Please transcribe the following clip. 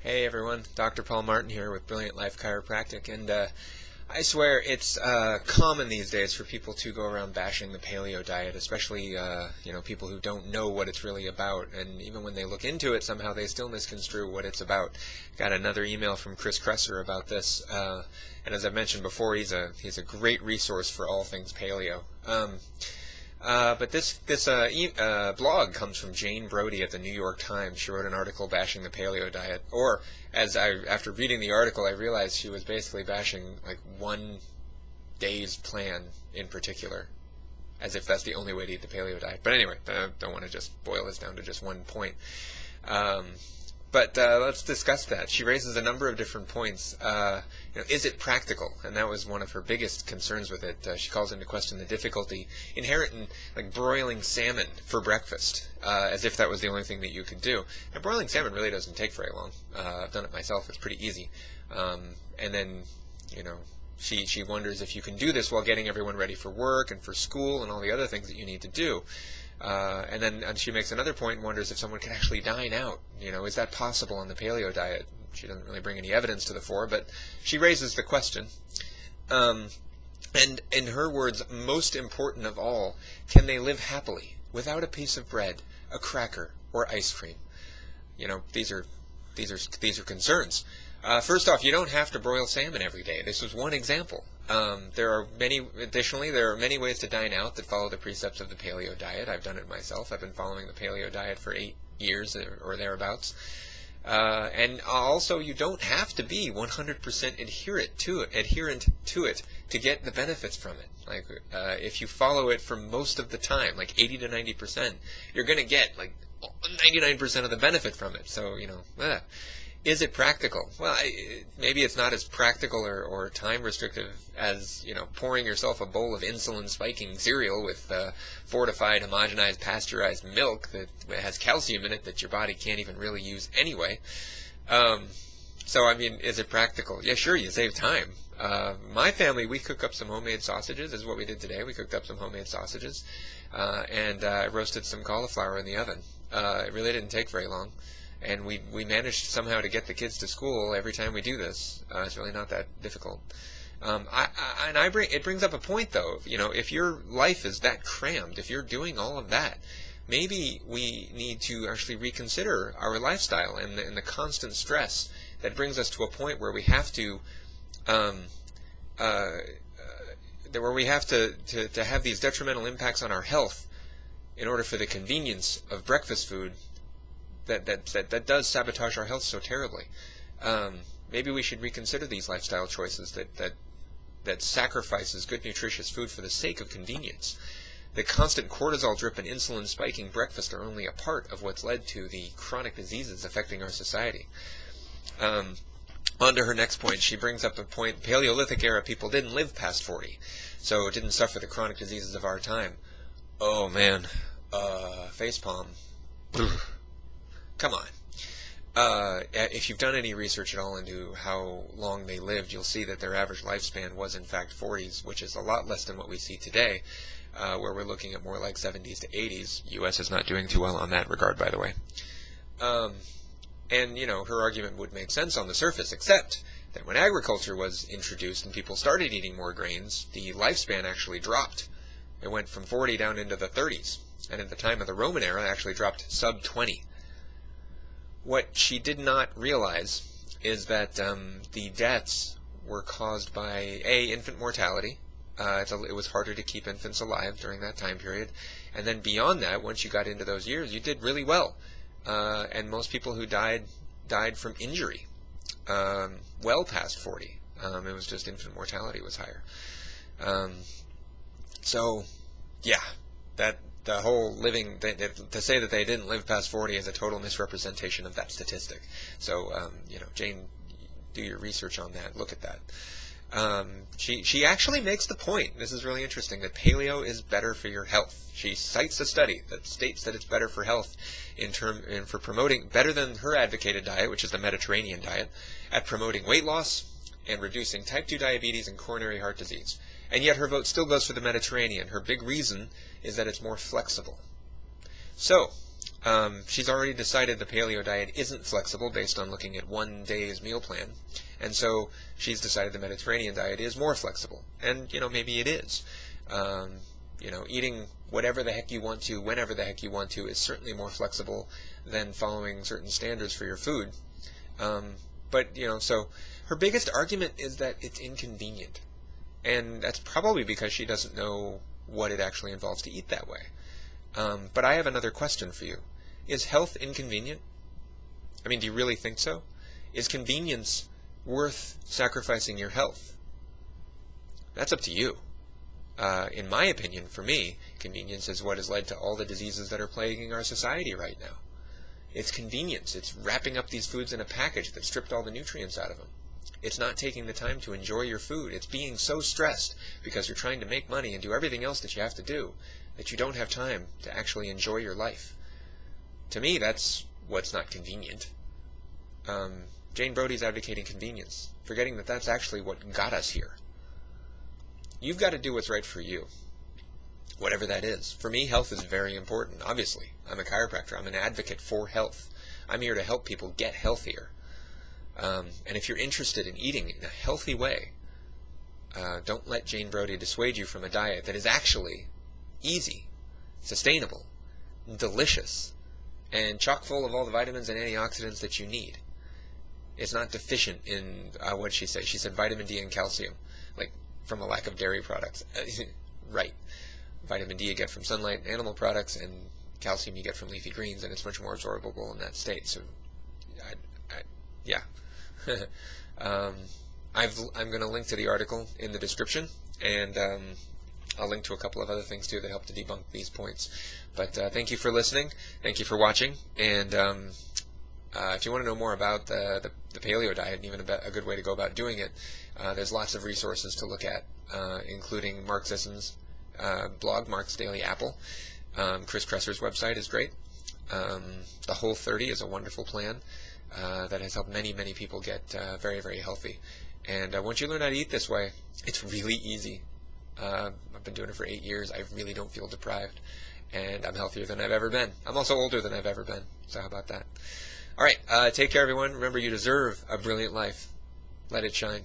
Hey everyone, Dr. Paul Martin here with Brilliant Life Chiropractic, and I swear it's common these days for people to go around bashing the paleo diet, especially people who don't know what it's really about, and even when they look into it, somehow they still misconstrue what it's about. Got another email from Chris Kresser about this, and as I've mentioned before, he's a great resource for all things paleo. But this blog comes from Jane Brody at the New York Times. She wrote an article bashing the paleo diet, or after reading the article, I realized she was basically bashing like one day's plan in particular, as if that's the only way to eat the paleo diet. But anyway, I don't want to just boil this down to just one point. But let's discuss that. She raises a number of different points. Is it practical? And that was one of her biggest concerns with it. She calls into question the difficulty inherent in like broiling salmon for breakfast, as if that was the only thing that you could do. Now, broiling salmon really doesn't take very long. I've done it myself. It's pretty easy. And then, she wonders if you can do this while getting everyone ready for work and for school and all the other things that you need to do. And then she makes another point and wonders if someone can actually dine out. Is that possible on the paleo diet? She doesn't really bring any evidence to the fore, but she raises the question. And in her words, most important of all, can they live happily without a piece of bread, a cracker, or ice cream? These are concerns. First off, you don't have to broil salmon every day. This was one example. Additionally, there are many ways to dine out that follow the precepts of the paleo diet. I've done it myself. I've been following the paleo diet for 8 years or thereabouts. And also, you don't have to be 100% adherent to it to get the benefits from it. Like, if you follow it for most of the time, like 80 to 90%, you're going to get like 99% of the benefit from it. So, is it practical? Well, maybe it's not as practical or time restrictive as, pouring yourself a bowl of insulin-spiking cereal with fortified, homogenized, pasteurized milk that has calcium in it that your body can't even really use anyway. Is it practical? Yeah, sure, you save time. My family, we cook up some homemade sausages. This is what we did today. We cooked up some homemade sausages and roasted some cauliflower in the oven. It really didn't take very long. And we managed somehow to get the kids to school every time we do this. It's really not that difficult. It brings up a point, though. If your life is that crammed, if you're doing all of that, maybe we need to actually reconsider our lifestyle and the constant stress that brings us to a point where we have to to have these detrimental impacts on our health in order for the convenience of breakfast food that does sabotage our health so terribly. Maybe we should reconsider these lifestyle choices that sacrifices good nutritious food for the sake of convenience. The constant cortisol drip and insulin spiking breakfast are only a part of what's led to the chronic diseases affecting our society. On to her next point. She brings up a point. Paleolithic era people didn't live past 40, so didn't suffer the chronic diseases of our time. Oh man, facepalm. Come on. If you've done any research at all into how long they lived, you'll see that their average lifespan was in fact 40s, which is a lot less than what we see today, where we're looking at more like 70s to 80s. U.S. is not doing too well on that regard, by the way. Her argument would make sense on the surface, except that when agriculture was introduced and people started eating more grains, the lifespan actually dropped. It went from 40 down into the 30s, and at the time of the Roman era, it actually dropped sub 20. What she did not realize is that the deaths were caused by, infant mortality. It was harder to keep infants alive during that time period. And then beyond that, once you got into those years, you did really well. And most people who died from injury well past 40. It was just infant mortality was higher. The whole living, to say that they didn't live past 40 is a total misrepresentation of that statistic. So, Jane, do your research on that. Look at that. She actually makes the point, this is really interesting, that paleo is better for your health. She cites a study that states that it's better for health and for promoting, better than her advocated diet, which is the Mediterranean diet, at promoting weight loss and reducing type 2 diabetes and coronary heart disease. And yet her vote still goes for the Mediterranean. Her big reason is that it's more flexible. So, She's already decided the paleo diet isn't flexible based on looking at one day's meal plan, and so she's decided the Mediterranean diet is more flexible. And, maybe it is. Eating whatever the heck you want to, whenever the heck you want to, is certainly more flexible than following certain standards for your food. So her biggest argument is that it's inconvenient. And that's probably because she doesn't know what it actually involves to eat that way. But I have another question for you. Is health inconvenient? I mean, do you really think so? Is convenience worth sacrificing your health? That's up to you. In my opinion, for me, convenience is what has led to all the diseases that are plaguing our society right now. It's convenience. It's wrapping up these foods in a package that stripped all the nutrients out of them. It's not taking the time to enjoy your food. It's being so stressed because you're trying to make money and do everything else that you have to do that you don't have time to actually enjoy your life. To me, that's what's not convenient. Jane Brody's advocating convenience, forgetting that that's actually what got us here. You've got to do what's right for you, whatever that is. For me, health is very important, obviously. I'm a chiropractor. I'm an advocate for health. I'm here to help people get healthier. And if you're interested in eating in a healthy way, don't let Jane Brody dissuade you from a diet that is actually easy, sustainable, delicious, and chock full of all the vitamins and antioxidants that you need. It's not deficient in, what did she say? She said vitamin D and calcium, like from a lack of dairy products. Right. Vitamin D you get from sunlight and animal products, and calcium you get from leafy greens, and it's much more absorbable in that state. So, yeah. I'm going to link to the article in the description, and I'll link to a couple of other things too that help to debunk these points. But thank you for listening. Thank you for watching. And if you want to know more about the paleo diet and even a good way to go about doing it, there's lots of resources to look at, including Mark Sisson's blog, Mark's Daily Apple. Chris Kresser's website is great. The Whole 30 is a wonderful plan that has helped many, many people get very, very healthy. And once you learn how to eat this way, it's really easy. I've been doing it for 8 years. I really don't feel deprived, and I'm healthier than I've ever been. I'm also older than I've ever been, so how about that? All right, take care, everyone. Remember, you deserve a brilliant life. Let it shine.